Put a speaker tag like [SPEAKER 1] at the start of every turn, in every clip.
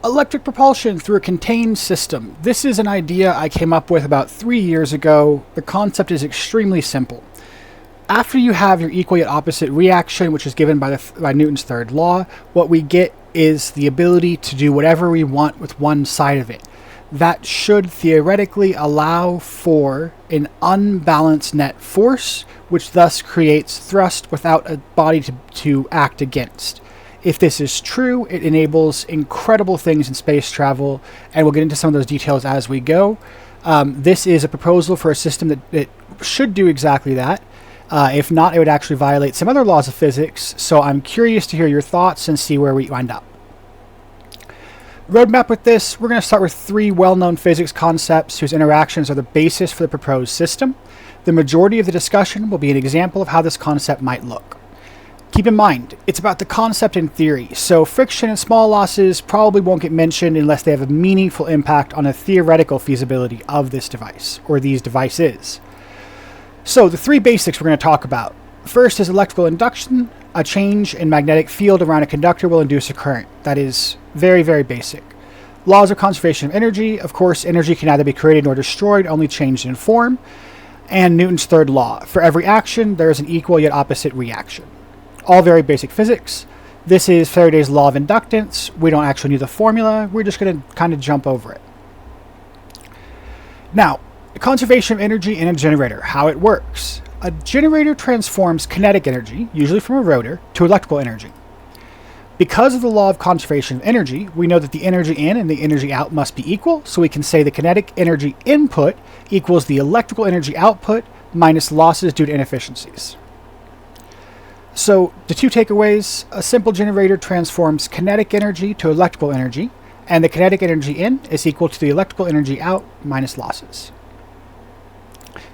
[SPEAKER 1] Electric propulsion through a contained system. This is an idea I came up with about 3 years ago. The concept is extremely simple. After you have your equal yet opposite reaction, which is given by Newton's third law, what we get is the ability to do whatever we want with one side of it. That should theoretically allow for an unbalanced net force, which thus creates thrust without a body to act against. If this is true, it enables incredible things in space travel, and we'll get into some of those details as we go. This is a proposal for a system that should do exactly that. If not, it would actually violate some other laws of physics, so I'm curious to hear your thoughts and see where we wind up. Roadmap with this, we're going to start with 3 well-known physics concepts whose interactions are the basis for the proposed system. The majority of the discussion will be an example of how this concept might look. Keep in mind, it's about the concept in theory, so friction and small losses probably won't get mentioned unless they have a meaningful impact on a theoretical feasibility of this device, or these devices. So, the 3 basics we're going to talk about. First is electrical induction. A change in magnetic field around a conductor will induce a current. That is very, very basic. Laws of conservation of energy. Of course, energy can neither be created nor destroyed, only changed in form. And Newton's third law. For every action, there is an equal yet opposite reaction. All very basic physics. This is Faraday's law of inductance. We don't actually need the formula. We're just going to kind of jump over it. Now, conservation of energy in a generator. How it works. A generator transforms kinetic energy, usually from a rotor, to electrical energy. Because of the law of conservation of energy, we know that the energy in and the energy out must be equal, so we can say the kinetic energy input equals the electrical energy output minus losses due to inefficiencies. So, the 2 takeaways: a simple generator transforms kinetic energy to electrical energy, and the kinetic energy in is equal to the electrical energy out minus losses.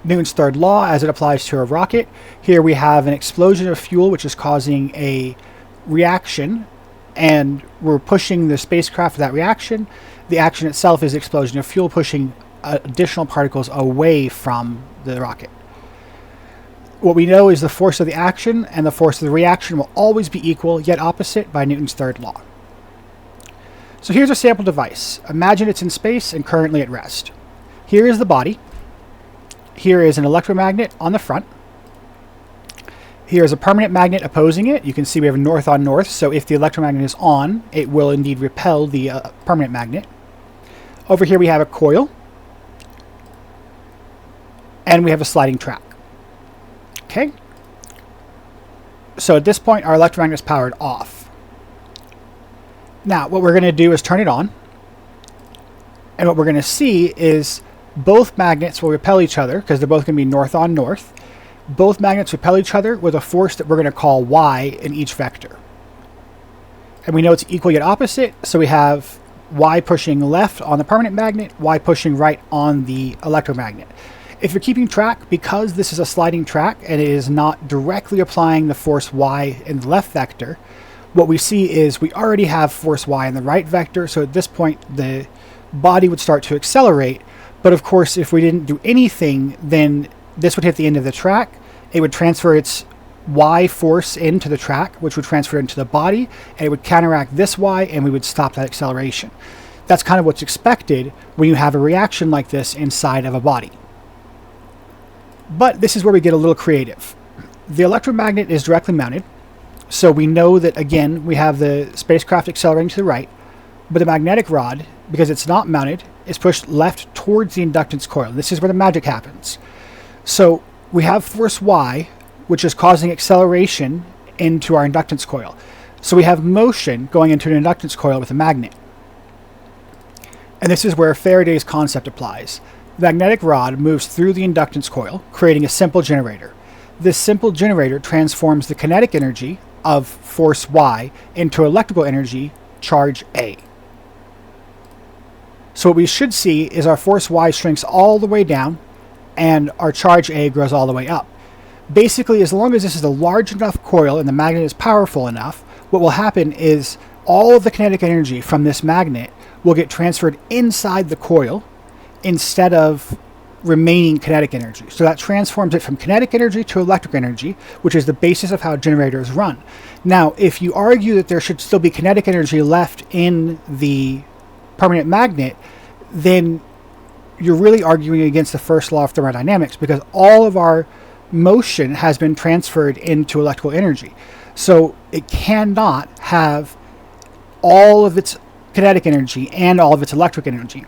[SPEAKER 1] Newton's third law as it applies to a rocket. Here we have an explosion of fuel which is causing a reaction, and we're pushing the spacecraft for that reaction. The action itself is the explosion of fuel pushing additional particles away from the rocket. What we know is the force of the action and the force of the reaction will always be equal, yet opposite, by Newton's third law. So here's a sample device. Imagine it's in space and currently at rest. Here is the body. Here is an electromagnet on the front. Here is a permanent magnet opposing it. You can see we have north on north, so if the electromagnet is on, it will indeed repel the permanent magnet. Over here we have a coil. And we have a sliding track. Okay? So at this point, our electromagnet is powered off. Now, what we're going to do is turn it on. And what we're going to see is both magnets will repel each other because they're both going to be north on north. Both magnets repel each other with a force that we're going to call y in each vector. And we know it's equal yet opposite, so we have y pushing left on the permanent magnet, y pushing right on the electromagnet. If you're keeping track, because this is a sliding track and it is not directly applying the force y in the left vector, what we see is we already have force y in the right vector, so at this point the body would start to accelerate. But of course, if we didn't do anything, then this would hit the end of the track. It would transfer its y force into the track, which would transfer into the body, and it would counteract this y, and we would stop that acceleration. That's kind of what's expected when you have a reaction like this inside of a body. But this is where we get a little creative. The electromagnet is directly mounted, so we know that, again, we have the spacecraft accelerating to the right, but the magnetic rod, because it's not mounted, is pushed left towards the inductance coil. This is where the magic happens. So we have force y, which is causing acceleration into our inductance coil. So we have motion going into an inductance coil with a magnet. And this is where Faraday's concept applies. The magnetic rod moves through the inductance coil, creating a simple generator. This simple generator transforms the kinetic energy of force y into electrical energy, charge A. So what we should see is our force y shrinks all the way down and our charge A grows all the way up. Basically, as long as this is a large enough coil and the magnet is powerful enough, what will happen is all of the kinetic energy from this magnet will get transferred inside the coil instead of remaining kinetic energy. So that transforms it from kinetic energy to electric energy, which is the basis of how generators run. Now, if you argue that there should still be kinetic energy left in the permanent magnet, then you're really arguing against the first law of thermodynamics, because all of our motion has been transferred into electrical energy. So it cannot have all of its kinetic energy and all of its electric energy.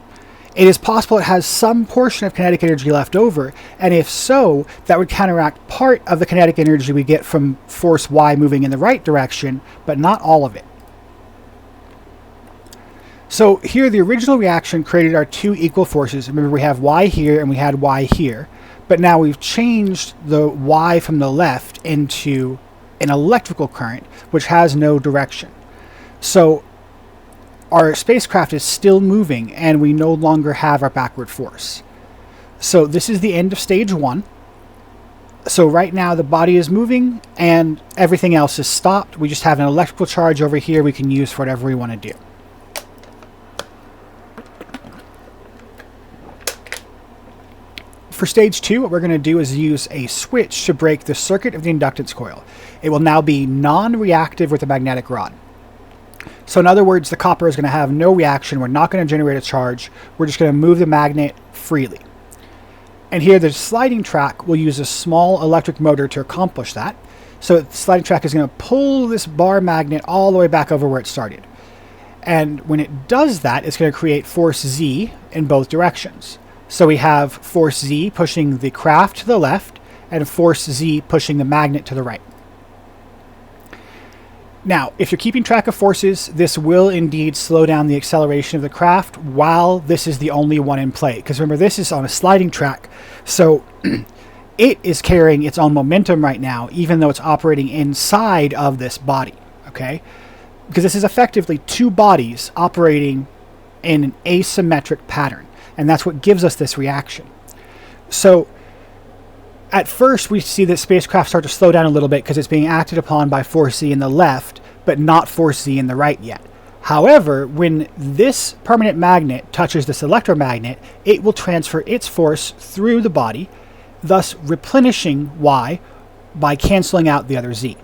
[SPEAKER 1] It is possible it has some portion of kinetic energy left over, and if so, that would counteract part of the kinetic energy we get from force Y moving in the right direction, but not all of it. So here, the original reaction created our two equal forces. Remember, we have Y here and we had Y here, but now we've changed the Y from the left into an electrical current, which has no direction. So our spacecraft is still moving, and we no longer have our backward force. So this is the end of stage one. So right now the body is moving and everything else is stopped. We just have an electrical charge over here we can use for whatever we want to do. For stage two, what we're going to do is use a switch to break the circuit of the inductance coil. It will now be non-reactive with the magnetic rod. So in other words, the copper is going to have no reaction. We're not going to generate a charge. We're just going to move the magnet freely. And here, the sliding track will use a small electric motor to accomplish that. So the sliding track is going to pull this bar magnet all the way back over where it started. And when it does that, it's going to create force Z in both directions. So we have force Z pushing the craft to the left and force Z pushing the magnet to the right. Now, if you're keeping track of forces, this will indeed slow down the acceleration of the craft while this is the only one in play. Because remember, this is on a sliding track, so it is carrying its own momentum right now, even though it's operating inside of this body, okay? Because this is effectively two bodies operating in an asymmetric pattern. And that's what gives us this reaction. So at first we see that spacecraft start to slow down a little bit because it's being acted upon by force Z in the left, but not force Z in the right yet. However, when this permanent magnet touches this electromagnet, it will transfer its force through the body, thus replenishing Y by canceling out the other Z.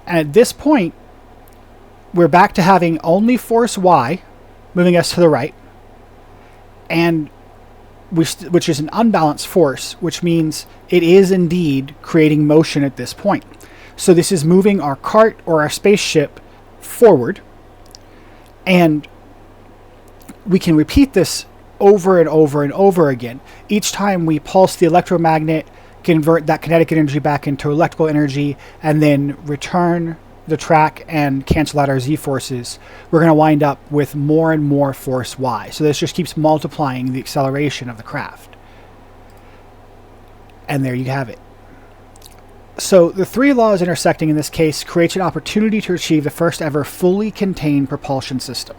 [SPEAKER 1] And at this point, we're back to having only force Y moving us to the right, and which is an unbalanced force, which means it is indeed creating motion at this point. So this is moving our cart or our spaceship forward, and we can repeat this over and over and over again. Each time we pulse the electromagnet, convert that kinetic energy back into electrical energy, and then return the track and cancel out our Z forces, we're going to wind up with more and more force Y. So this just keeps multiplying the acceleration of the craft. And there you have it. So the three laws intersecting in this case creates an opportunity to achieve the first ever fully contained propulsion system.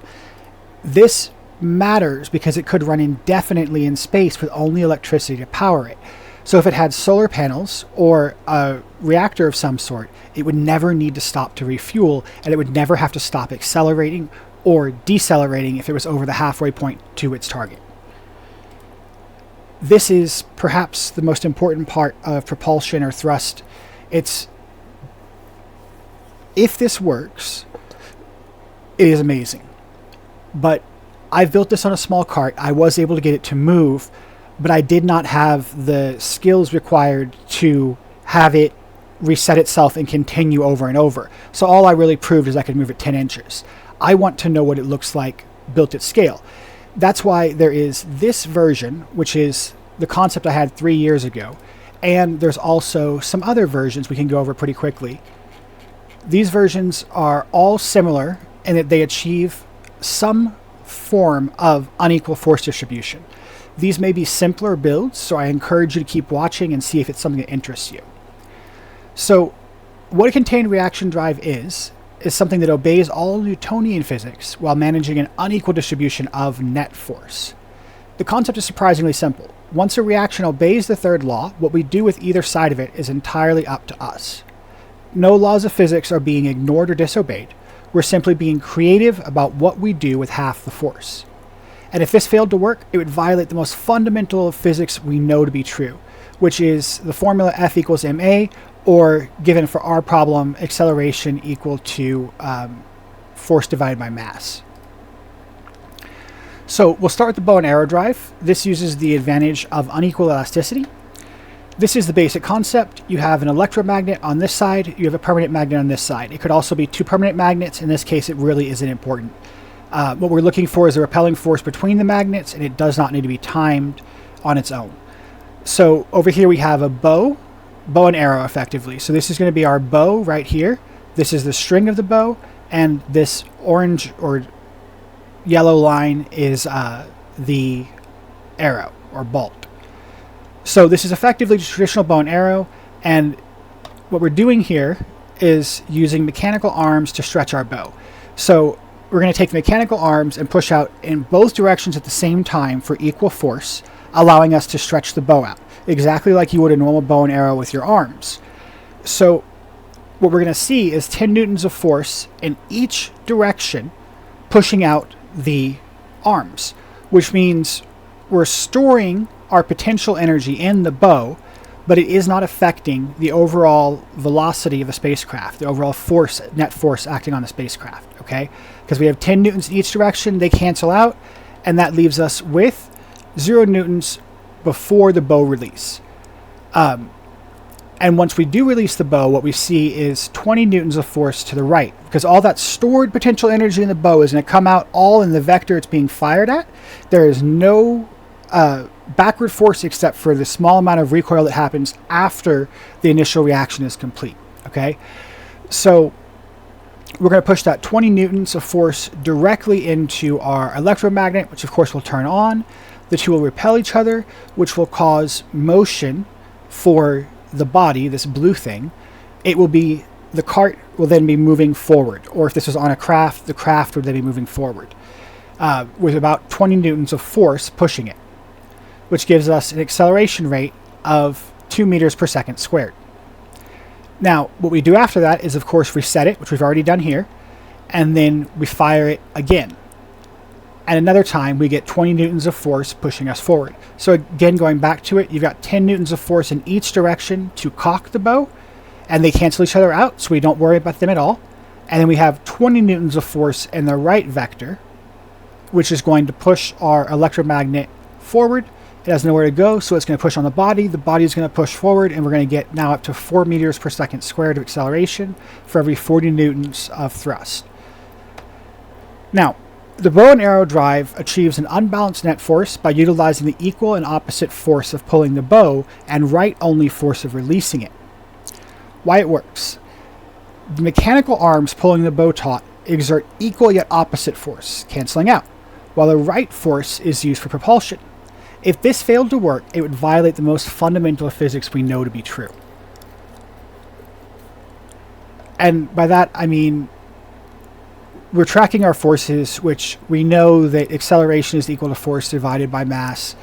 [SPEAKER 1] This matters because it could run indefinitely in space with only electricity to power it. So if it had solar panels or a reactor of some sort, it would never need to stop to refuel, and it would never have to stop accelerating or decelerating if it was over the halfway point to its target. This is perhaps the most important part of propulsion or thrust. If this works, it is amazing. But I've built this on a small cart. I was able to get it to move, but I did not have the skills required to have it reset itself and continue over and over. So all I really proved is I could move it 10 inches. I want to know what it looks like built at scale. That's why there is this version, which is the concept I had 3 years ago, and there's also some other versions we can go over pretty quickly. These versions are all similar in that they achieve some form of unequal force distribution. These may be simpler builds, so I encourage you to keep watching and see if it's something that interests you. So, what a contained reaction drive is something that obeys all Newtonian physics while managing an unequal distribution of net force. The concept is surprisingly simple. Once a reaction obeys the third law, what we do with either side of it is entirely up to us. No laws of physics are being ignored or disobeyed. We're simply being creative about what we do with half the force. And if this failed to work, it would violate the most fundamental of physics we know to be true, which is the formula F equals ma, or given for our problem, acceleration equal to force divided by mass. So we'll start with the bow and arrow drive. This uses the advantage of unequal elasticity. This is the basic concept. You have an electromagnet on this side, you have a permanent magnet on this side. It could also be two permanent magnets. In this case, it really isn't important. What we're looking for is a repelling force between the magnets, and it does not need to be timed on its own. So over here we have a bow and arrow effectively. So this is going to be our bow right here. This is the string of the bow, and this orange or yellow line is the arrow or bolt. So this is effectively just traditional bow and arrow, and what we're doing here is using mechanical arms to stretch our bow. So we're going to take the mechanical arms and push out in both directions at the same time for equal force, allowing us to stretch the bow out, exactly like you would a normal bow and arrow with your arms. So what we're going to see is 10 newtons of force in each direction pushing out the arms, which means we're storing our potential energy in the bow, but it is not affecting the overall velocity of the spacecraft, the overall force, net force acting on the spacecraft, okay? Because we have 10 newtons in each direction, they cancel out, and that leaves us with 0 newtons before the bow release. And once we do release the bow, what we see is 20 newtons of force to the right, because all that stored potential energy in the bow is going to come out all in the vector it's being fired at. There is no backward force except for the small amount of recoil that happens after the initial reaction is complete. Okay, so we're going to push that 20 newtons of force directly into our electromagnet, which of course will turn on. The two will repel each other, which will cause motion for the body, this blue thing. It will be, the cart will then be moving forward, or if this was on a craft, the craft would then be moving forward with about 20 newtons of force pushing it, which gives us an acceleration rate of 2 meters per second squared. Now, what we do after that is, of course, reset it, which we've already done here, and then we fire it again. And another time, we get 20 newtons of force pushing us forward. So again, going back to it, you've got 10 newtons of force in each direction to cock the bow, and they cancel each other out, so we don't worry about them at all. And then we have 20 newtons of force in the right vector, which is going to push our electromagnet forward. It has nowhere to go, so it's going to push on the body. The body is going to push forward, and we're going to get now up to 4 meters per second squared of acceleration for every 40 newtons of thrust. Now, the bow and arrow drive achieves an unbalanced net force by utilizing the equal and opposite force of pulling the bow and right-only force of releasing it. Why it works. The mechanical arms pulling the bow taut exert equal yet opposite force, canceling out, while the right force is used for propulsion. If this failed to work, it would violate the most fundamental of physics we know to be true. And by that, I mean, we're tracking our forces, which we know that acceleration is equal to force divided by mass.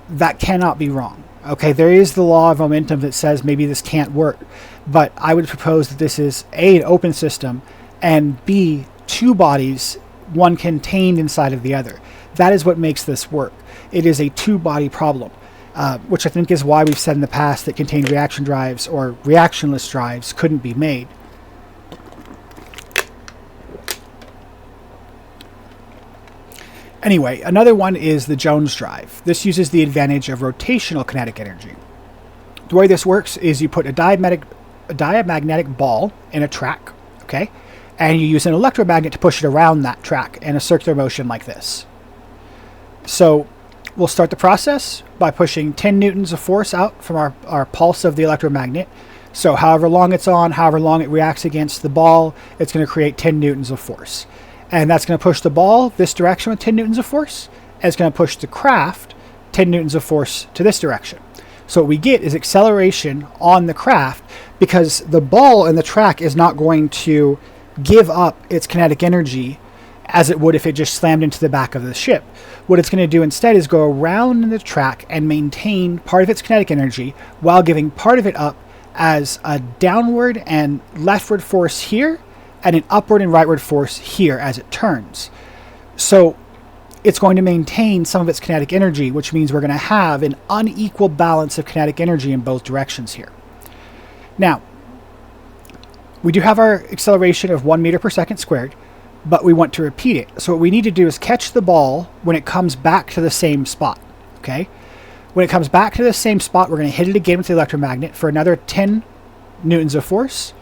[SPEAKER 1] That cannot be wrong. Okay, there is the law of momentum that says maybe this can't work, but I would propose that this is A, an open system, and B, two bodies, one contained inside of the other. That is what makes this work. It is a two-body problem, which I think is why we've said in the past that contained reaction drives or reactionless drives couldn't be made. Anyway, another one is the Jones drive. This uses the advantage of rotational kinetic energy. The way this works is you put a diamagnetic ball in a track, okay, and you use an electromagnet to push it around that track in a circular motion like this. So we'll start the process by pushing 10 newtons of force out from our pulse of the electromagnet. So however long it's on, however long it reacts against the ball, it's going to create 10 newtons of force. And that's going to push the ball this direction with 10 newtons of force, and it's going to push the craft 10 newtons of force to this direction. So what we get is acceleration on the craft because the ball in the track is not going to give up its kinetic energy as it would if it just slammed into the back of the ship. What it's going to do instead is go around the track and maintain part of its kinetic energy while giving part of it up as a downward and leftward force here and an upward and rightward force here as it turns. So it's going to maintain some of its kinetic energy, which means we're going to have an unequal balance of kinetic energy in both directions here. Now, we do have our acceleration of 1 meter per second squared, but we want to repeat it. So what we need to do is catch the ball when it comes back to the same spot, okay? When it comes back to the same spot, we're going to hit it again with the electromagnet for another 10 newtons of force,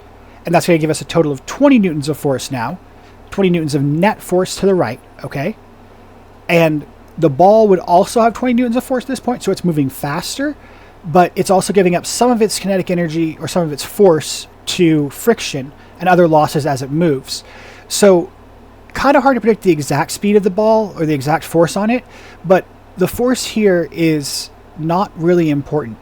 [SPEAKER 1] and that's going to give us a total of 20 newtons of force now, 20 newtons of net force to the right, okay? And the ball would also have 20 newtons of force at this point, so it's moving faster, but it's also giving up some of its kinetic energy or some of its force to friction and other losses as it moves. So kind of hard to predict the exact speed of the ball or the exact force on it, but the force here is not really important.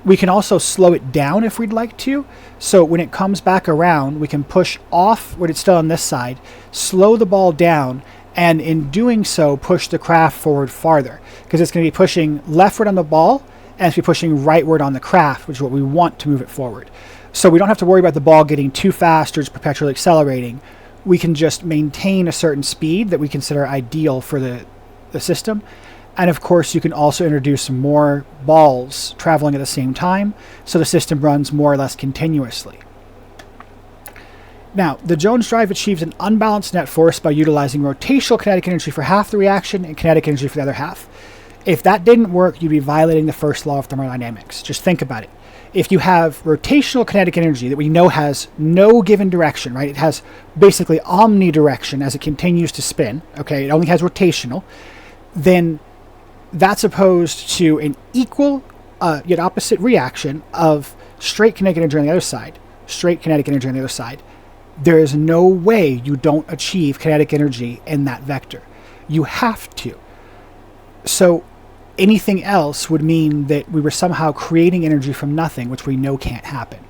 [SPEAKER 1] We can also slow it down if we'd like to. So when it comes back around, we can push off when it's still on this side, slow the ball down, and in doing so, push the craft forward farther, because it's going to be pushing leftward on the ball, and it's going to be pushing rightward on the craft, which is what we want to move it forward. So we don't have to worry about the ball getting too fast or just perpetually accelerating. We can just maintain a certain speed that we consider ideal for the system. And of course, you can also introduce more balls traveling at the same time, so the system runs more or less continuously. Now, the Jones drive achieves an unbalanced net force by utilizing rotational kinetic energy for half the reaction and kinetic energy for the other half. If that didn't work, you'd be violating the first law of thermodynamics. Just think about it. If you have rotational kinetic energy that we know has no given direction, right? It has basically omnidirection as it continues to spin, okay? It only has rotational. Then that's opposed to an equal yet opposite reaction of straight kinetic energy on the other side, straight kinetic energy on the other side. There is no way you don't achieve kinetic energy in that vector. You have to. So anything else would mean that we were somehow creating energy from nothing, which we know can't happen.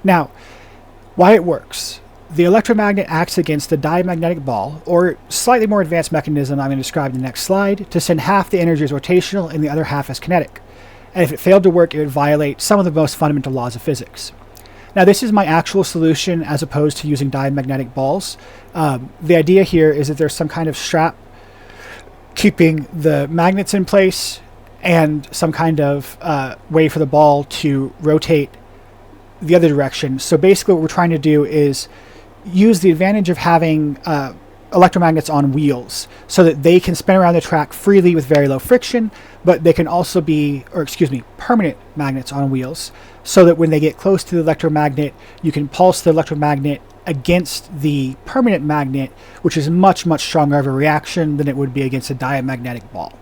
[SPEAKER 1] Now, why it works. The electromagnet acts against the diamagnetic ball, or slightly more advanced mechanism I'm going to describe in the next slide, to send half the energy as rotational and the other half as kinetic. And if it failed to work, it would violate some of the most fundamental laws of physics. Now, this is my actual solution as opposed to using diamagnetic balls. The idea here is that there's some kind of strap keeping the magnets in place and some kind of way for the ball to rotate the other direction. So basically what we're trying to do is use the advantage of having electromagnets on wheels so that they can spin around the track freely with very low friction, but they can also be, permanent magnets on wheels, so that when they get close to the electromagnet, you can pulse the electromagnet against the permanent magnet, which is much, much stronger of a reaction than it would be against a diamagnetic ball.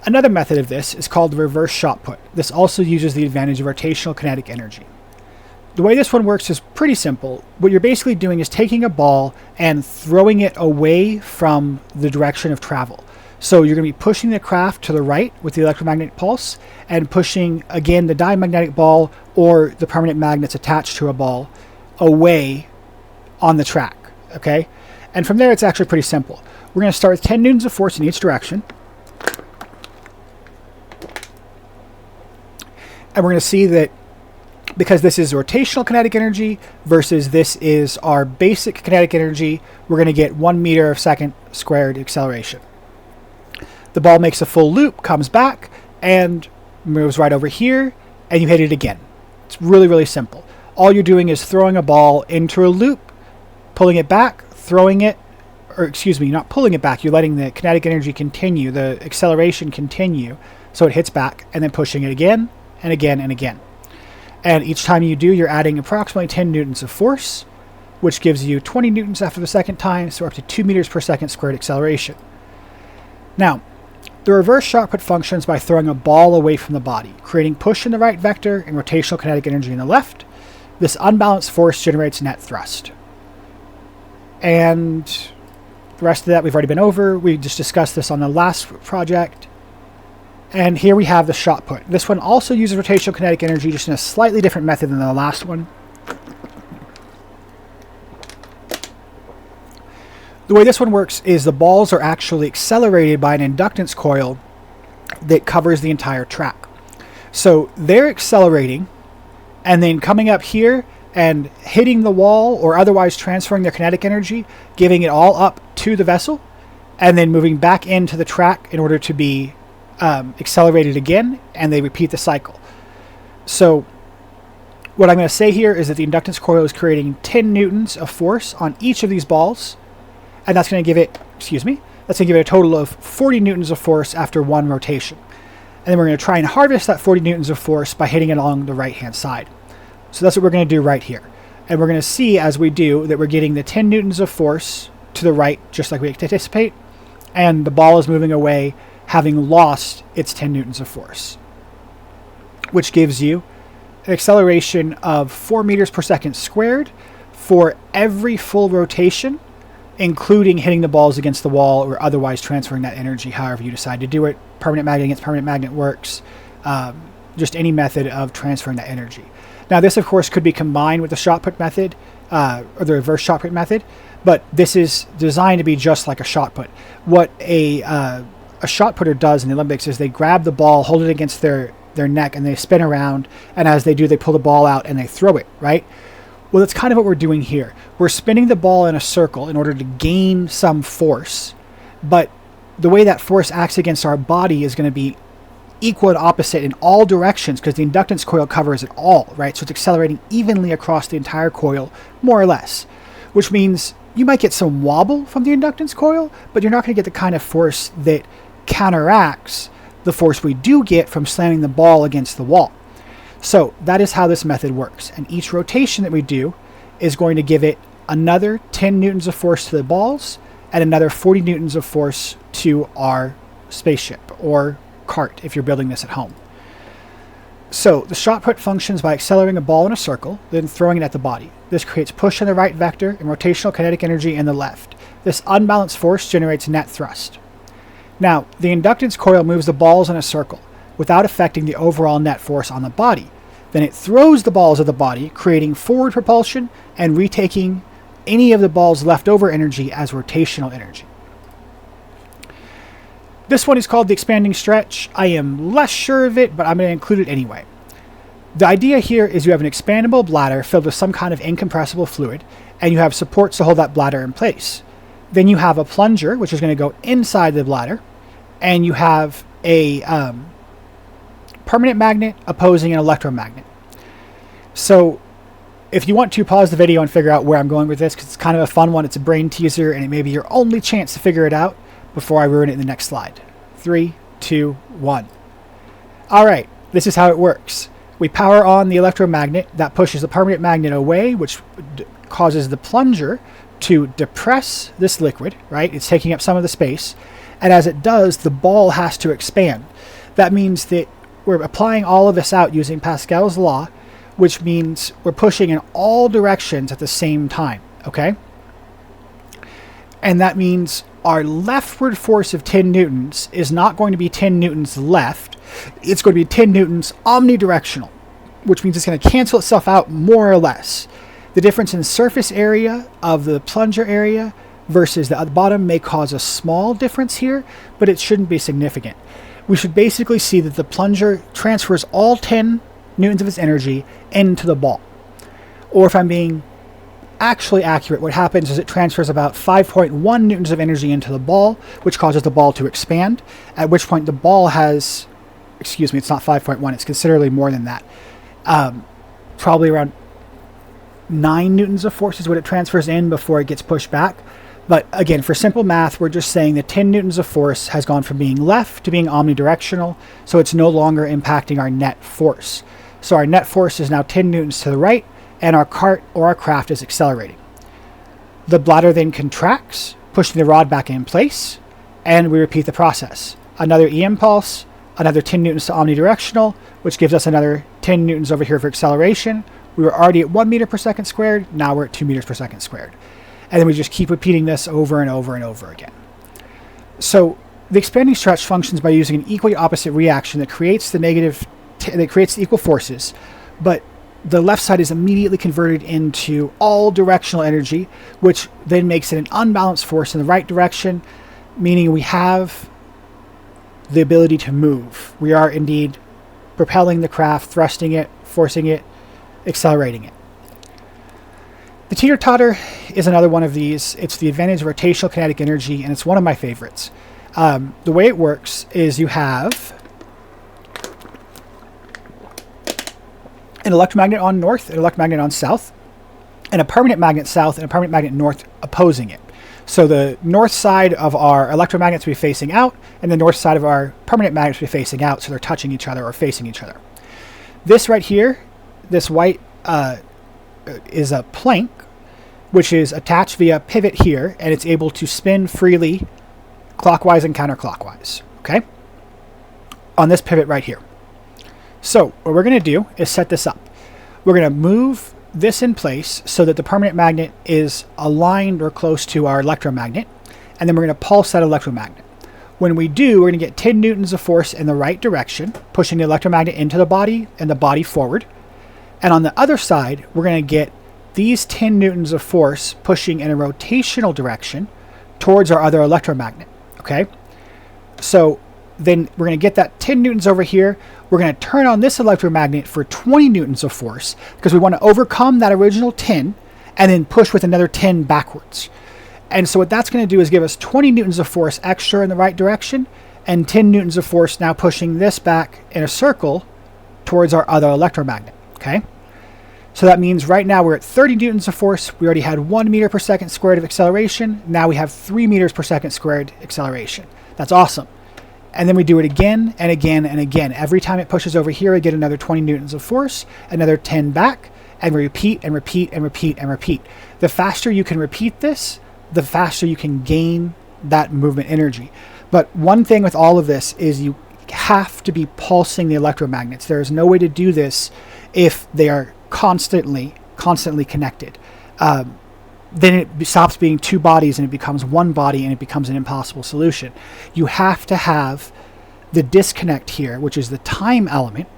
[SPEAKER 1] Another method of this is called the reverse shot put. This also uses the advantage of rotational kinetic energy. The way this one works is pretty simple. What you're basically doing is taking a ball and throwing it away from the direction of travel. So you're going to be pushing the craft to the right with the electromagnetic pulse and pushing, again, the diamagnetic ball or the permanent magnets attached to a ball away on the track, okay? And from there, it's actually pretty simple. We're going to start with 10 newtons of force in each direction. And we're going to see that because this is rotational kinetic energy versus this is our basic kinetic energy, we're going to get 1 meter a second squared acceleration. The ball makes a full loop, comes back, and moves right over here, and you hit it again. It's really, really simple. All you're doing is throwing a ball into a loop, pulling it back, throwing it, not pulling it back, you're letting the kinetic energy continue, the acceleration continue, so it hits back, and then pushing it again, and again, and again. And each time you do, you're adding approximately 10 newtons of force, which gives you 20 newtons after the second time, so up to 2 meters per second squared acceleration. Now, the reverse shot put functions by throwing a ball away from the body, creating push in the right vector and rotational kinetic energy in the left. This unbalanced force generates net thrust. And the rest of that we've already been over. We just discussed this on the last project. And here we have the shot put. This one also uses rotational kinetic energy, just in a slightly different method than the last one. The way this one works is the balls are actually accelerated by an inductance coil that covers the entire track. So they're accelerating and then coming up here and hitting the wall or otherwise transferring their kinetic energy, giving it all up to the vessel, and then moving back into the track in order to be accelerated again, and they repeat the cycle. So what I'm going to say here is that the inductance coil is creating 10 newtons of force on each of these balls, and that's going to give it, that's going to give it a total of 40 newtons of force after one rotation. And then we're going to try and harvest that 40 newtons of force by hitting it along the right-hand side. So that's what we're going to do right here. And we're going to see as we do that we're getting the 10 newtons of force to the right, just like we anticipate, and the ball is moving away, having lost its 10 newtons of force, which gives you an acceleration of 4 meters per second squared for every full rotation, including hitting the balls against the wall or otherwise transferring that energy however you decide to do it. Permanent magnet against permanent magnet works. Just any method of transferring that energy. Now this of course could be combined with the shot put method or the reverse shot put method, but this is designed to be just like a shot put. What a shot putter does in the Olympics is they grab the ball, hold it against their neck, and they spin around, and as they do, they pull the ball out and they throw it, right? Well, that's kind of what we're doing here. We're spinning the ball in a circle in order to gain some force, but the way that force acts against our body is going to be equal and opposite in all directions because the inductance coil covers it all, right? So it's accelerating evenly across the entire coil, more or less, which means you might get some wobble from the inductance coil, but you're not going to get the kind of force that counteracts the force we do get from slamming the ball against the wall. So that is how this method works. And each rotation that we do is going to give it another 10 newtons of force to the balls and another 40 newtons of force to our spaceship or cart if you're building this at home. So the shot put functions by accelerating a ball in a circle, then throwing it at the body. This creates push in the right vector and rotational kinetic energy in the left. This unbalanced force generates net thrust. Now, the inductance coil moves the balls in a circle without affecting the overall net force on the body. Then it throws the balls at the body, creating forward propulsion and retaking any of the ball's leftover energy as rotational energy. This one is called the expanding stretch. I am less sure of it, but I'm going to include it anyway. The idea here is you have an expandable bladder filled with some kind of incompressible fluid, and you have supports to hold that bladder in place. Then you have a plunger, which is going to go inside the bladder, and you have a permanent magnet opposing an electromagnet. So if you want to pause the video and figure out where I'm going with this, because it's kind of a fun one, it's a brain teaser, and it may be your only chance to figure it out before I ruin it in the next slide. 3, 2, 1. All right, this is how it works. We power on the electromagnet. That pushes the permanent magnet away, which causes the plunger to depress this liquid, right? It's taking up some of the space. And as it does, the ball has to expand. That means that we're applying all of this out using Pascal's law, which means we're pushing in all directions at the same time, okay? And that means our leftward force of 10 newtons is not going to be 10 newtons left. It's going to be 10 newtons omnidirectional, which means it's going to cancel itself out more or less. The difference in surface area of the plunger area versus the bottom may cause a small difference here, but it shouldn't be significant. We should basically see that the plunger transfers all 10 newtons of its energy into the ball. Or if I'm being actually accurate, what happens is it transfers about 5.1 newtons of energy into the ball, which causes the ball to expand, at which point the ball has, excuse me, it's not 5.1, it's considerably more than that. Probably around 9 newtons of force is what it transfers in before it gets pushed back. But again, for simple math, we're just saying that 10 newtons of force has gone from being left to being omnidirectional, so it's no longer impacting our net force. So our net force is now 10 newtons to the right, and our cart or our craft is accelerating. The bladder then contracts, pushing the rod back in place, and we repeat the process. Another EM pulse, another 10 newtons to omnidirectional, which gives us another 10 newtons over here for acceleration. We were already at 1 meter per second squared, now we're at 2 meters per second squared. And then we just keep repeating this over and over and over again. So the expanding stretch functions by using an equally opposite reaction that creates the equal forces, but the left side is immediately converted into all directional energy, which then makes it an unbalanced force in the right direction, meaning we have the ability to move. We are indeed propelling the craft, thrusting it, forcing it, accelerating it. The teeter-totter is another one of these. It's the advantage of rotational kinetic energy, and it's one of my favorites. The way it works is you have an electromagnet on north, an electromagnet on south, and a permanent magnet south and a permanent magnet north opposing it. So the north side of our electromagnets will be facing out, and the north side of our permanent magnets will be facing out, so they're touching each other or facing each other. This right here, this white is a plank, which is attached via pivot here, and it's able to spin freely clockwise and counterclockwise, okay? On this pivot right here. So what we're going to do is set this up. We're going to move this in place so that the permanent magnet is aligned or close to our electromagnet, and then we're going to pulse that electromagnet. When we do, we're going to get 10 newtons of force in the right direction, pushing the electromagnet into the body and the body forward. And on the other side, we're going to get these 10 newtons of force pushing in a rotational direction towards our other electromagnet, okay? So then we're going to get that 10 newtons over here. We're going to turn on this electromagnet for 20 newtons of force because we want to overcome that original 10 and then push with another 10 backwards. And so what that's going to do is give us 20 newtons of force extra in the right direction and 10 newtons of force now pushing this back in a circle towards our other electromagnet, okay? So that means right now we're at 30 newtons of force. We already had 1 meter per second squared of acceleration. Now we have 3 meters per second squared acceleration. That's awesome. And then we do it again and again and again. Every time it pushes over here, we get another 20 newtons of force, another 10 back, and we repeat and repeat and repeat and repeat. The faster you can repeat this, the faster you can gain that movement energy. But one thing with all of this is you have to be pulsing the electromagnets. There is no way to do this if they are constantly connected. Then it stops being two bodies and it becomes one body and it becomes an impossible solution. You have to have the disconnect here, which is the time element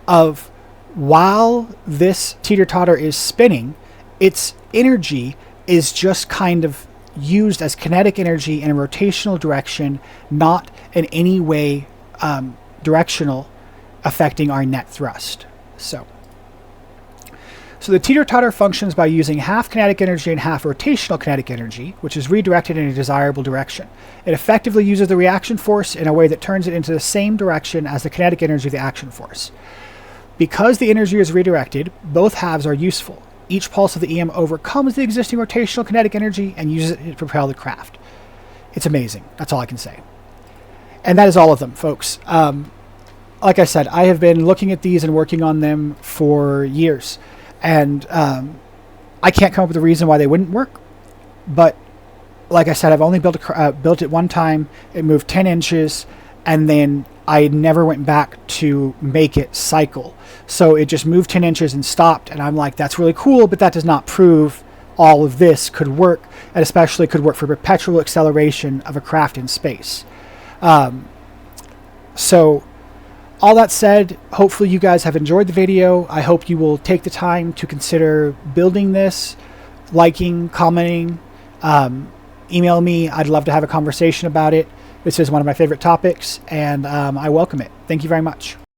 [SPEAKER 1] of while this teeter-totter is spinning, its energy is just kind of used as kinetic energy in a rotational direction, not in any way directional, affecting our net thrust. So the teeter-totter functions by using half kinetic energy and half rotational kinetic energy, which is redirected in a desirable direction. It effectively uses the reaction force in a way that turns it into the same direction as the kinetic energy of the action force. Because the energy is redirected, both halves are useful. Each pulse of the EM overcomes the existing rotational kinetic energy and uses it to propel the craft. It's amazing. That's all I can say. And that is all of them, folks. Like I said, I have been looking at these and working on them for years. And I can't come up with a reason why they wouldn't work. But like I said, I've only built it one time. It moved 10 inches. And then I never went back to make it cycle. So it just moved 10 inches and stopped. And I'm like, that's really cool. But that does not prove all of this could work. And especially could work for perpetual acceleration of a craft in space. So all that said, hopefully you guys have enjoyed the video. I hope you will take the time to consider building this, liking, commenting, email me. I'd love to have a conversation about it. This is one of my favorite topics, and I welcome it. Thank you very much.